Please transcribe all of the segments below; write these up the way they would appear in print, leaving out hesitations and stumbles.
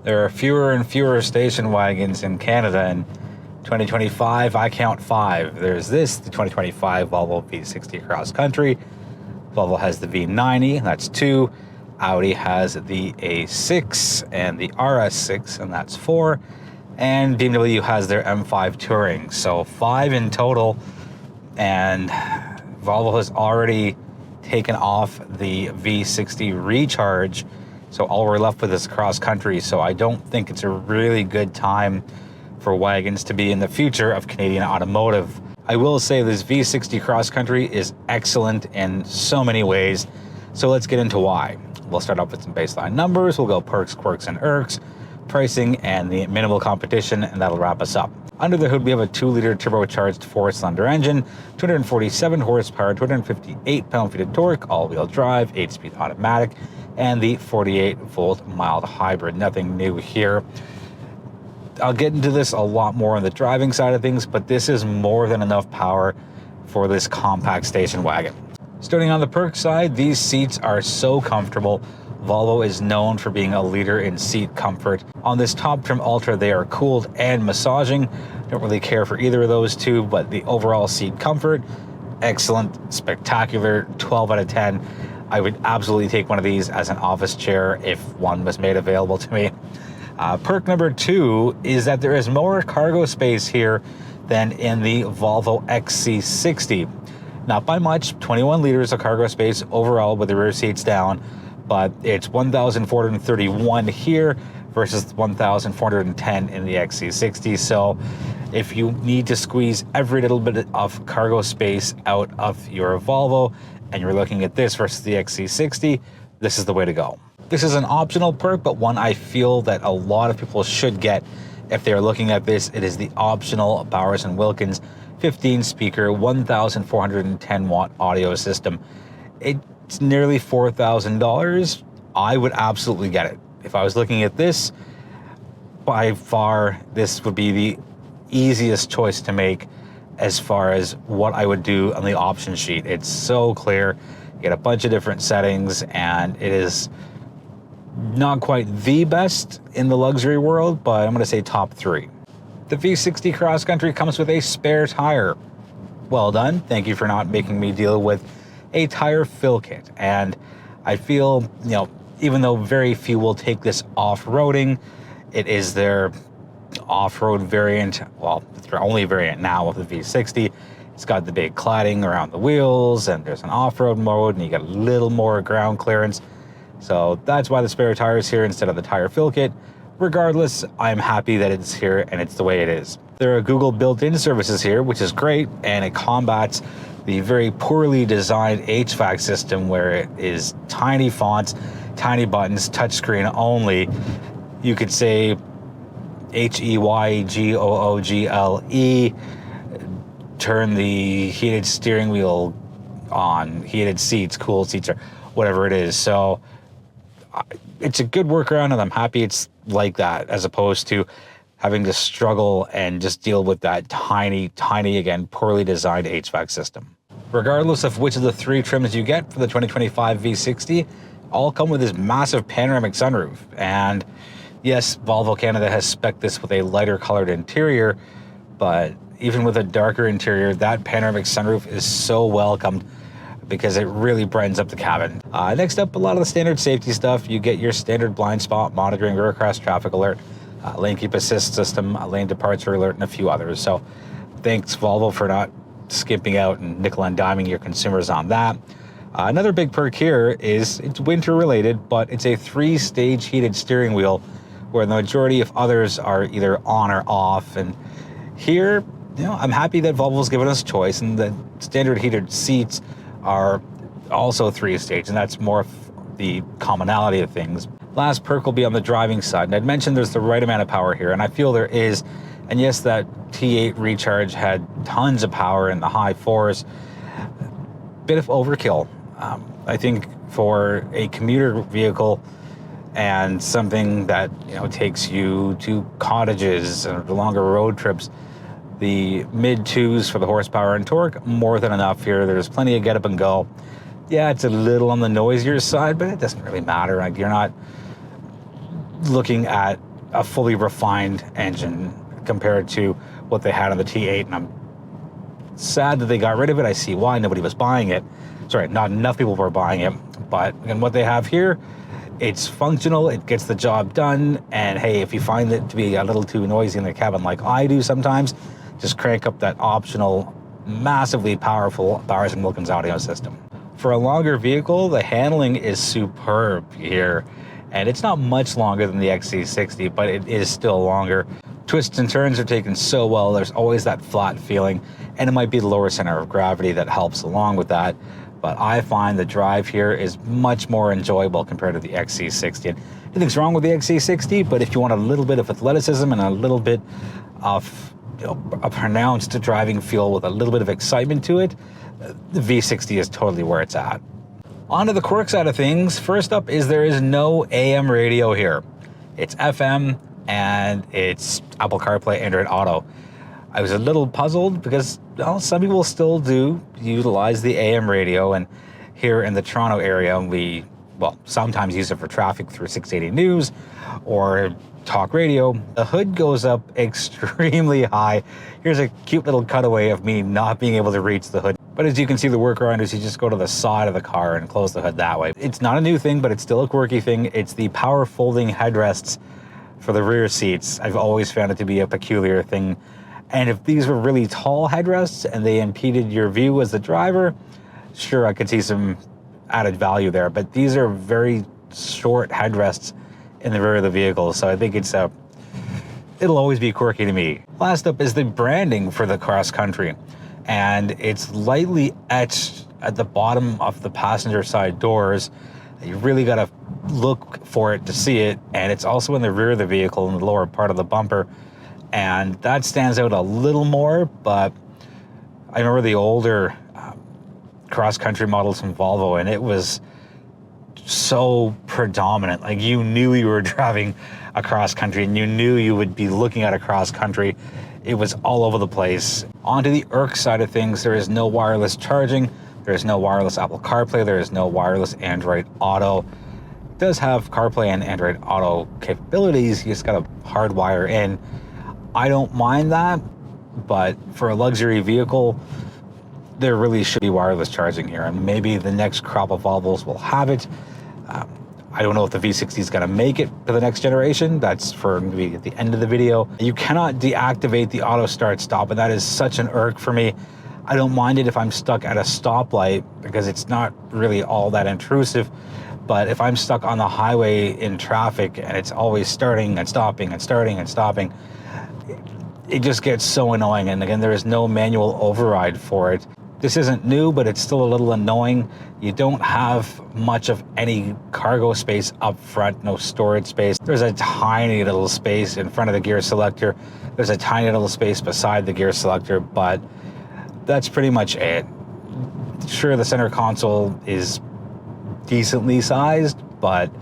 There are fewer and fewer station wagons in Canada. In 2025, I count 5. There's this, the 2025 Volvo V60 Cross Country. Volvo has the V90, that's 2. Audi has the A6 and the RS6, and that's 4. And BMW has their M5 Touring, so 5 in total. And Volvo has already taken off the V60 Recharge, so all we're left with is Cross Country. So I don't think it's a really good time for wagons to be in the future of Canadian automotive. I will say this V60 Cross Country is excellent in so many ways, so let's get into why. We'll start off with some baseline numbers. We'll go perks, quirks, and irks, pricing, and the minimal competition, and that'll wrap us up. Under the hood, we have a 2-liter turbocharged 4-cylinder engine, 247 horsepower, 258 pound-feet of torque, all-wheel drive, 8-speed automatic, and the 48-volt mild hybrid. Nothing new here. I'll get into this a lot more on the driving side of things, but this is more than enough power for this compact station wagon. Starting on the perk side, these seats are so comfortable. Volvo is known for being a leader in seat comfort. On this top trim Ultra, they are cooled and massaging. Don't really care for either of those two, but the overall seat comfort, excellent, spectacular, 12 out of 10. I would absolutely take one of these as an office chair if one was made available to me. Perk number 2 is that there is more cargo space here than in the Volvo XC60. Not by much, 21 liters of cargo space overall with the rear seats down, but it's 1,431 here versus 1,410 in the XC60. So if you need to squeeze every little bit of cargo space out of your Volvo and you're looking at this versus the XC60, this is the way to go. This is an optional perk, but one I feel that a lot of people should get if they're looking at this. It is the optional Bowers & Wilkins 15-speaker, 1,410 watt audio system. It's nearly $4,000. I would absolutely get it. If I was looking at this, by far, this would be the easiest choice to make as far as what I would do on the option sheet. It's so clear. You get a bunch of different settings, and it is not quite the best in the luxury world, but I'm going to say top 3. The V60 Cross Country comes with a spare tire. Well done. Thank you for not making me deal with a tire fill kit. And I feel, even though very few will take this off-roading, it is their off-road variant. Well, it's their only variant now of the V60. It's got the big cladding around the wheels, and there's an off-road mode, and you get a little more ground clearance. So that's why the spare tire is here instead of the tire fill kit. Regardless, I'm happy that it's here and it's the way it is. There are Google built-in services here, which is great, and it combats the very poorly designed HVAC system where it is tiny fonts, tiny buttons, touchscreen only. You could say HEYGOOGLE, turn the heated steering wheel on, heated seats, cool seats, or whatever it is. So it's a good workaround, and I'm happy it's like that, as opposed to having to struggle and just deal with that tiny, again, poorly designed HVAC system. Regardless of which of the 3 trims you get for the 2025 V60, all come with this massive panoramic sunroof. And yes, Volvo Canada has spec'd this with a lighter colored interior, but even with a darker interior, that panoramic sunroof is so welcomed because it really brightens up the cabin. Next up, a lot of the standard safety stuff. You get your standard blind spot monitoring, rear cross traffic alert, lane keep assist system, lane departure alert, and a few others. So thanks, Volvo, for not skimping out and nickel and diming your consumers on that. Another big perk here is it's winter related, but it's a 3-stage heated steering wheel where the majority of others are either on or off. And here, I'm happy that Volvo's given us choice, and the standard heated seats are also 3-stage, and that's more of the commonality of things. Last perk will be on the driving side, and I'd mentioned there's the right amount of power here, and I feel there is. And yes, that T8 Recharge had tons of power in the high 4s. Bit of overkill. I think for a commuter vehicle and something that takes you to cottages and longer road trips, the mid-2s for the horsepower and torque, more than enough here. There's plenty of get up and go. Yeah, it's a little on the noisier side, but it doesn't really matter. Like, you're not looking at a fully refined engine compared to what they had on the T8, and I'm sad that they got rid of it. I see why. Nobody was buying it. Sorry, not enough people were buying it. But again, what they have here, it's functional, it gets the job done, and hey, if you find it to be a little too noisy in the cabin like I do sometimes, just crank up that optional, massively powerful Bowers & Wilkins audio system. For a longer vehicle, the handling is superb here, and it's not much longer than the XC60, but it is still longer. Twists and turns are taken so well, there's always that flat feeling, and it might be the lower center of gravity that helps along with that. But I find the drive here is much more enjoyable compared to the XC60. Nothing's wrong with the XC60, but if you want a little bit of athleticism and a little bit of a pronounced driving feel with a little bit of excitement to it, the V60 is totally where it's at. On to the Quirks side of things. First up is there is no AM radio here. It's FM and it's Apple CarPlay, Android Auto. I was a little puzzled because, well, some people still do utilize the AM radio, and here in the Toronto area, we, well, sometimes use it for traffic through 680 News or talk radio. The hood goes up extremely high. Here's a cute little cutaway of me not being able to reach the hood. But as you can see, the workaround is you just go to the side of the car and close the hood that way. It's not a new thing, but it's still a quirky thing. It's the power folding headrests for the rear seats. I've always found it to be a peculiar thing. And if these were really tall headrests and they impeded your view as the driver, sure, I could see some added value there. But these are very short headrests in the rear of the vehicle, so I think it'll always be quirky to me. Last up is the branding for the Cross Country, and it's lightly etched at the bottom of the passenger side doors. You really got to look for it to see it, and it's also in the rear of the vehicle in the lower part of the bumper. And that stands out a little more, but I remember the older cross-country models from Volvo, and it was so predominant. Like, you knew you were driving a cross-country, and you knew you would be looking at a cross-country. It was all over the place. Onto the Irks side of things, there is no wireless charging, there is no wireless Apple CarPlay, there is no wireless Android Auto. It does have CarPlay and Android Auto capabilities, you just gotta hardwire in. I don't mind that, but for a luxury vehicle, there really should be wireless charging here, and maybe the next crop of Volvos will have it. I don't know if the V60 is going to make it to the next generation. That's for maybe at the end of the video. You cannot deactivate the auto start stop, and that is such an irk for me. I don't mind it if I'm stuck at a stoplight because it's not really all that intrusive. But if I'm stuck on the highway in traffic and it's always starting and stopping and starting and stopping, it just gets so annoying. And again, there is no manual override for it. This isn't new, but it's still a little annoying. You don't have much of any cargo space up front, no storage space. There's a tiny little space in front of the gear selector. There's a tiny little space beside the gear selector, but that's pretty much it. Sure, the center console is decently sized, but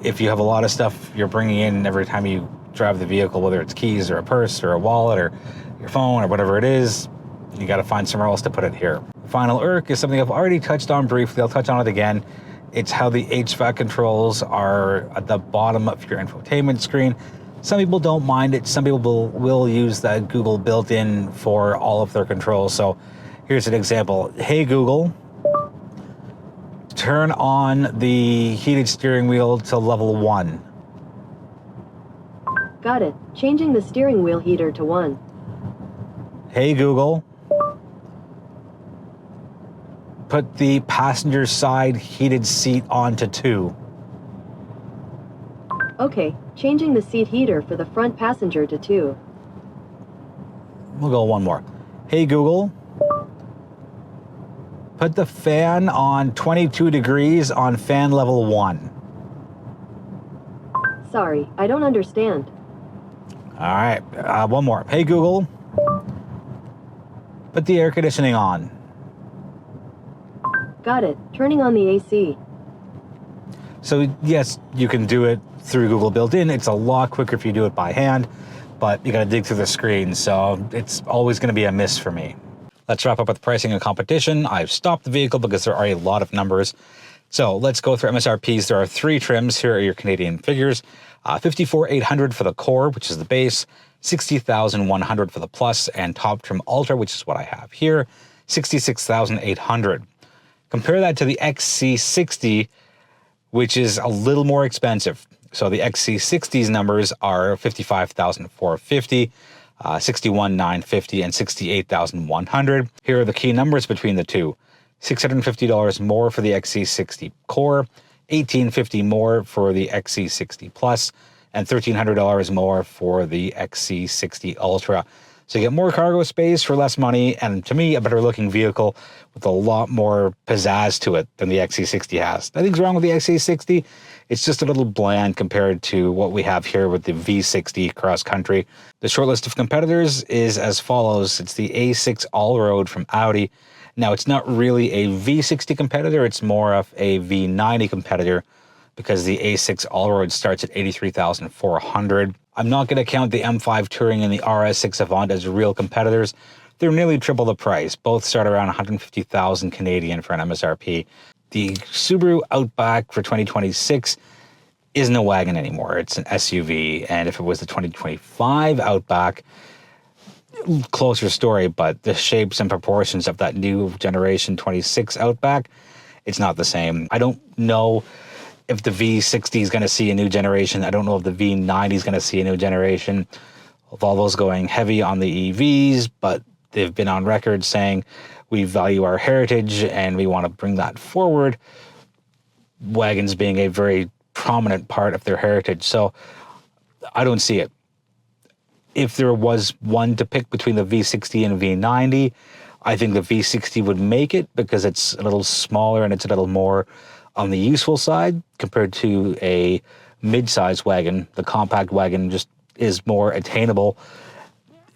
if you have a lot of stuff you're bringing in every time you drive the vehicle, whether it's keys or a purse or a wallet or your phone or whatever it is, you got to find somewhere else to put it here. Final irk is something I've already touched on briefly. I'll touch on it again. It's how the HVAC controls are at the bottom of your infotainment screen. Some people don't mind it. Some people will use that Google built-in for all of their controls. So here's an example. Hey Google, turn on the heated steering wheel to level 1. Got it. Changing the steering wheel heater to 1. Hey Google, put the passenger side heated seat onto 2. Okay, changing the seat heater for the front passenger to 2. We'll go one more. Hey Google, put the fan on 22 degrees on fan level 1. Sorry, I don't understand. All right, one more. Hey Google, put the air conditioning on. Got it. Turning on the AC. So yes, you can do it through Google built-in. It's a lot quicker if you do it by hand, but you got to dig through the screen, so it's always going to be a miss for me. Let's wrap up with pricing and competition. I've stopped the vehicle because there are a lot of numbers. So let's go through MSRPs. There are 3 trims. Here are your Canadian figures. 54,800 for the core, which is the base, 60,100 for the plus, and top trim ultra, which is what I have here, 66,800. Compare that to the XC60, which is a little more expensive. So the XC60's numbers are 55,450, 61,950, and 68,100. Here are the key numbers between the two. $650 more for the XC60 core, $1,850 more for the XC60 plus, and $1,300 more for the XC60 Ultra. So you get more cargo space for less money, and to me, a better looking vehicle with a lot more pizzazz to it than the XC60 has. Nothing's wrong with the XC60. It's just a little bland compared to what we have here with the V60 Cross Country. The short list of competitors is as follows. It's the A6 Allroad from Audi. Now, it's not really a V60 competitor. It's more of a V90 competitor because the A6 Allroad starts at $83,400. I'm not going to count the M5 Touring and the RS6 Avant as real competitors. They're nearly triple the price. Both start around 150,000 Canadian for an MSRP. The Subaru Outback for 2026 isn't a wagon anymore. It's an SUV. And if it was the 2025 Outback, closer story, but the shapes and proportions of that new generation 26 Outback, it's not the same. I don't know if the V60 is going to see a new generation. I don't know if the V90 is going to see a new generation. Volvo's going heavy on the EVs, but they've been on record saying we value our heritage and we want to bring that forward. Wagons being a very prominent part of their heritage. So I don't see it. If there was one to pick between the V60 and V90, I think the V60 would make it because it's a little smaller and it's a little more on the useful side compared to a mid-size wagon. The compact wagon just is more attainable,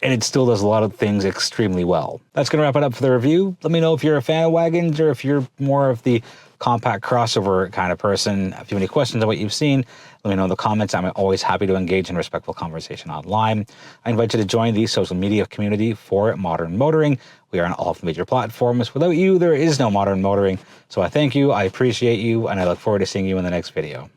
and it still does a lot of things extremely well. That's going to wrap it up for the review. Let me know if you're a fan of wagons or if you're more of the compact crossover kind of person. If you have any questions on what you've seen, let me know in the comments. I'm always happy to engage in respectful conversation online. I invite you to join the social media community for Modern Motoring. We are on all of the major platforms. Without you, there is no Modern Motoring. So I thank you, I appreciate you, and I look forward to seeing you in the next video.